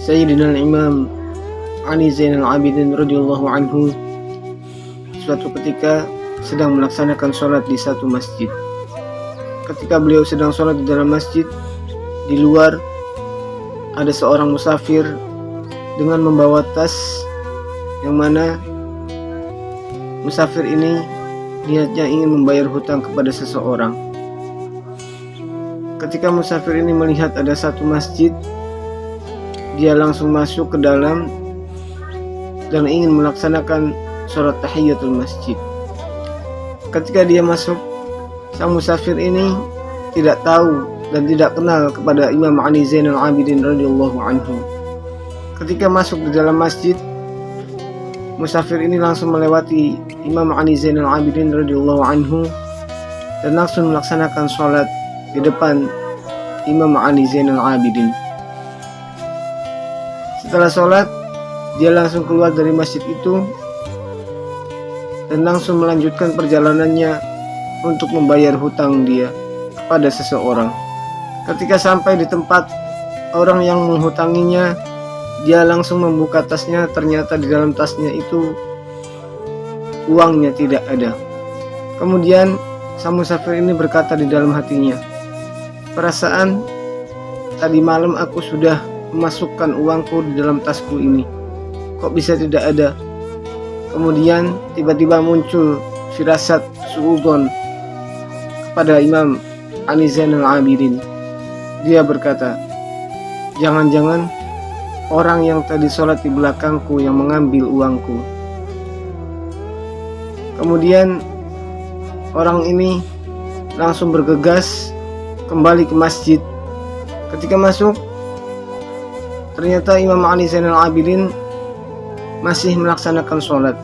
Sayyidina Imam Ali Zainal Abidin radhiyallahu anhu suatu ketika sedang melaksanakan sholat di satu masjid. Ketika beliau sedang sholat di dalam masjid, di luar ada seorang musafir dengan membawa tas, yang mana musafir ini niatnya ingin membayar hutang kepada seseorang. Ketika musafir ini melihat ada satu masjid, dia langsung masuk ke dalam dan ingin melaksanakan sholat tahiyatul masjid. Ketika dia masuk, sang musafir ini tidak tahu dan tidak kenal kepada Imam Ali Zainal Abidin radhiyallahu anhu. Ketika masuk di dalam masjid, musafir ini langsung melewati Imam Ali Zainal Abidin radhiyallahu anhu dan langsung melaksanakan sholat di depan Imam Ali Zainal Abidin. Setelah sholat, dia langsung keluar dari masjid itu dan langsung melanjutkan perjalanannya untuk membayar hutang dia kepada seseorang. Ketika sampai di tempat orang yang menghutanginya, dia langsung membuka tasnya. Ternyata di dalam tasnya itu uangnya tidak ada. Kemudian sang musafir ini berkata di dalam hatinya, "Perasaan tadi malam aku sudah memasukkan uangku di dalam tasku ini, kok bisa tidak ada?" Kemudian tiba-tiba muncul firasat suudzon kepada Imam Ali Zainal Abidin. Dia berkata, "Jangan-jangan orang yang tadi sholat di belakangku yang mengambil uangku." Kemudian orang ini langsung bergegas kembali ke masjid. Ketika masuk, ternyata Imam Ali Zainal Abidin masih melaksanakan sholat.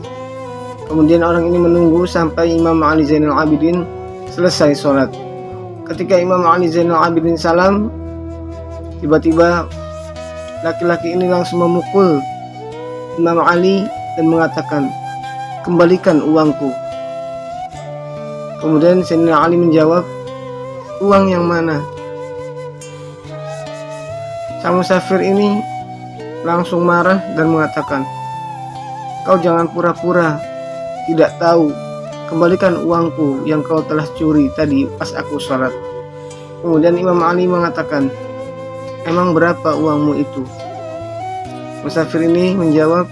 Kemudian orang ini menunggu sampai Imam Ali Zainal Abidin selesai sholat. Ketika Imam Ali Zainal Abidin salam, tiba-tiba laki-laki ini langsung memukul Imam Ali dan mengatakan, "Kembalikan uangku." Kemudian Sayyidina Ali menjawab, "Uang yang mana?" Sang musafir ini langsung marah dan mengatakan, "Kau jangan pura-pura tidak tahu. Kembalikan uangku yang kau telah curi tadi pas aku sholat." Kemudian Imam Ali mengatakan, "Emang berapa uangmu itu?" Musafir ini menjawab,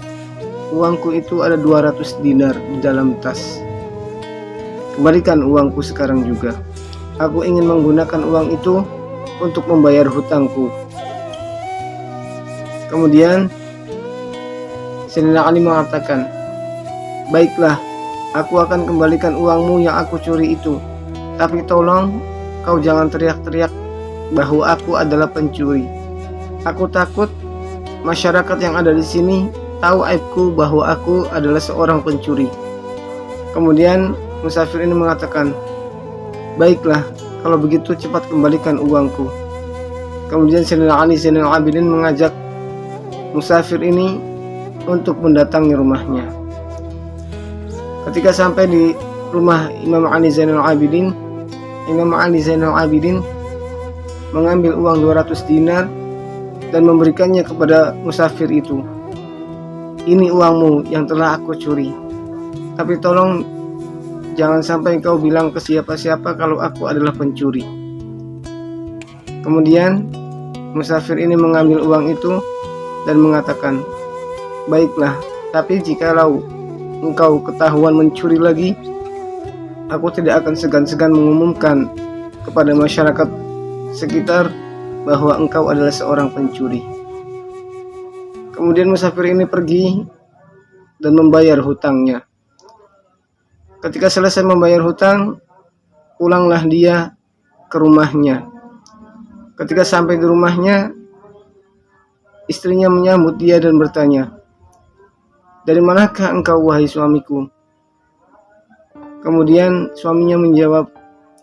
"Uangku itu ada 200 dinar di dalam tas. Kembalikan uangku sekarang juga. Aku ingin menggunakan uang itu untuk membayar hutangku." Kemudian Sayyidina Ali mengatakan, "Baiklah, aku akan kembalikan uangmu yang aku curi itu. Tapi tolong kau jangan teriak-teriak bahwa aku adalah pencuri. Aku takut masyarakat yang ada di sini tahu aibku bahwa aku adalah seorang pencuri." Kemudian musafir ini mengatakan, "Baiklah, kalau begitu cepat kembalikan uangku." Kemudian Sayyidina Ali Zainal Abidin mengajak musafir ini untuk mendatangi rumahnya. Ketika sampai di rumah Imam Ali Zainal Abidin, Imam Ali Zainal Abidin mengambil uang 200 dinar dan memberikannya kepada musafir itu. "Ini uangmu yang telah aku curi. Tapi tolong jangan sampai kau bilang ke siapa-siapa kalau aku adalah pencuri." Kemudian musafir ini mengambil uang itu dan mengatakan, "Baiklah, tapi jikalau engkau ketahuan mencuri lagi, aku tidak akan segan-segan mengumumkan kepada masyarakat sekitar bahwa engkau adalah seorang pencuri." Kemudian musafir ini pergi dan membayar hutangnya. Ketika selesai membayar hutang, pulanglah dia ke rumahnya. Ketika sampai di rumahnya, istrinya menyambut dia dan bertanya, "Dari manakah engkau wahai suamiku?" Kemudian suaminya menjawab,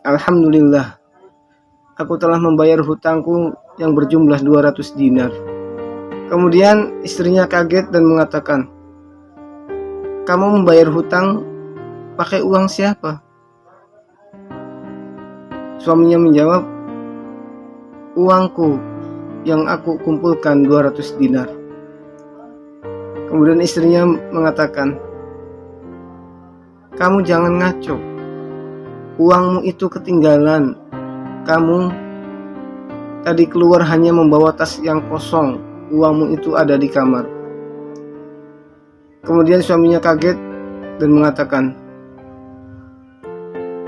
"Alhamdulillah, aku telah membayar hutangku yang berjumlah 200 dinar." Kemudian istrinya kaget dan mengatakan, "Kamu membayar hutang pakai uang siapa?" Suaminya menjawab, "Uangku yang aku kumpulkan 200 dinar." Kemudian istrinya mengatakan, "Kamu jangan ngaco. Uangmu itu ketinggalan. Kamu tadi keluar hanya membawa tas yang kosong. Uangmu itu ada di kamar." Kemudian suaminya kaget dan mengatakan,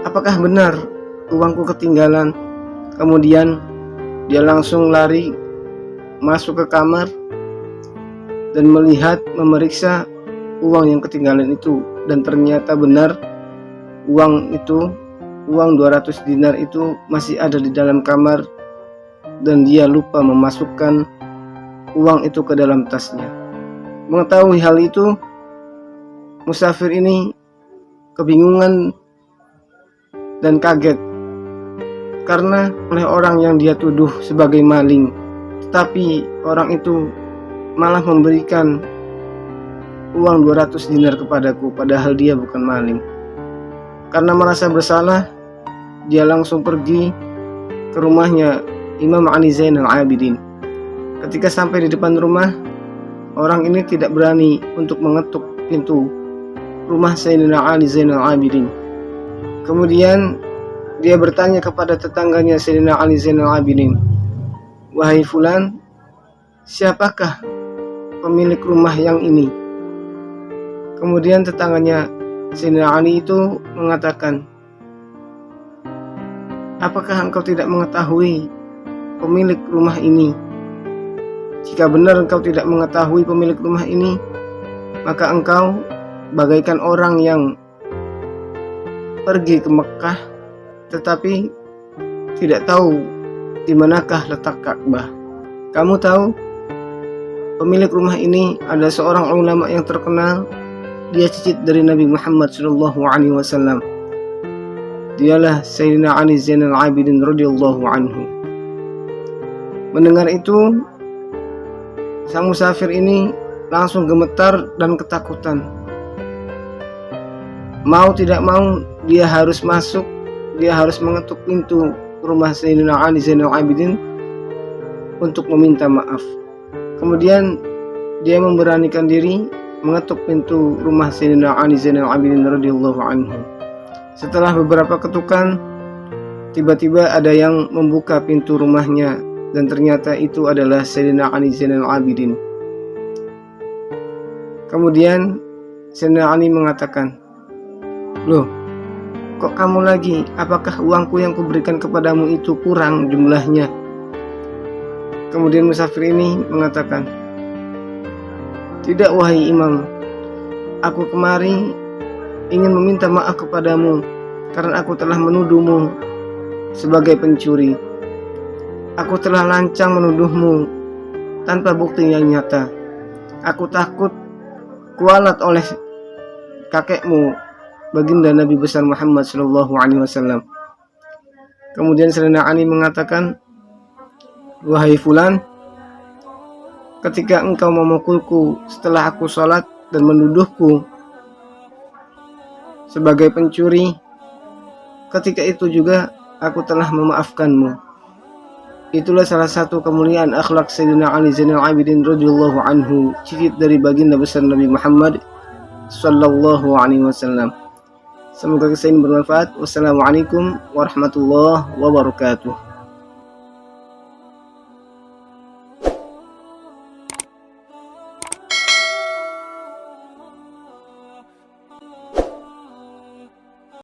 "Apakah benar uangku ketinggalan?" Kemudian dia langsung lari masuk ke kamar dan memeriksa uang yang ketinggalan itu, dan ternyata benar uang 200 dinar itu masih ada di dalam kamar, dan dia lupa memasukkan uang itu ke dalam tasnya. Mengetahui hal itu, musafir ini kebingungan dan kaget karena oleh orang yang dia tuduh sebagai maling, tetapi orang itu malah memberikan uang 200 dinar kepadaku, padahal dia bukan maling. Karena merasa bersalah, dia langsung pergi ke rumahnya Imam Ali Zainal Abidin. Ketika sampai di depan rumah, orang ini tidak berani untuk mengetuk pintu rumah Sayyidina Ali Zainal Abidin. Kemudian dia bertanya kepada tetangganya Sayyidina Ali Zainal Abidin, "Wahai fulan, siapakah pemilik rumah yang ini?" Kemudian tetangganya Sayyidina Ali itu mengatakan, "Apakah engkau tidak mengetahui pemilik rumah ini? Jika benar engkau tidak mengetahui pemilik rumah ini, maka engkau bagaikan orang yang pergi ke Mekah tetapi tidak tahu di manakah letak Ka'bah. Kamu tahu, pemilik rumah ini adalah seorang ulama yang terkenal. Dia cicit dari Nabi Muhammad SAW. Dialah Sayyidina Ali Zainal Abidin radhiyallahu anhu." Mendengar itu, sang musafir ini langsung gemetar dan ketakutan. Mau tidak mau, dia harus masuk, dia harus mengetuk pintu rumah Sayyidina Ali Zainal Abidin untuk meminta maaf. Kemudian dia memberanikan diri mengetuk pintu rumah Sayyidina Ali Zainal Abidin radhiyallahu anhu. Setelah beberapa ketukan, tiba-tiba ada yang membuka pintu rumahnya, dan ternyata itu adalah Sayyidina Ali Zainal Abidin. Kemudian Sayyidina Ali mengatakan, "Loh, kok kamu lagi? Apakah uangku yang kuberikan kepadamu itu kurang jumlahnya?" Kemudian musafir ini mengatakan, "Tidak, wahai imam, aku kemari ingin meminta maaf kepadamu karena aku telah menuduhmu sebagai pencuri. Aku telah lancang menuduhmu tanpa bukti yang nyata. Aku takut kualat oleh kakekmu, baginda Nabi besar Muhammad SAW." Kemudian Sayyidina Ali mengatakan, "Wahai fulan, ketika engkau memukulku setelah aku sholat dan menuduhku sebagai pencuri, ketika itu juga aku telah memaafkanmu." Itulah salah satu kemuliaan akhlak Sayyidina Ali Zainal Abidin radhiyallahu anhu, cicit dari baginda besar Nabi Muhammad sallallahu alaihi wasallam. Semoga kisah ini bermanfaat. Wassalamualaikum warahmatullahi wabarakatuh.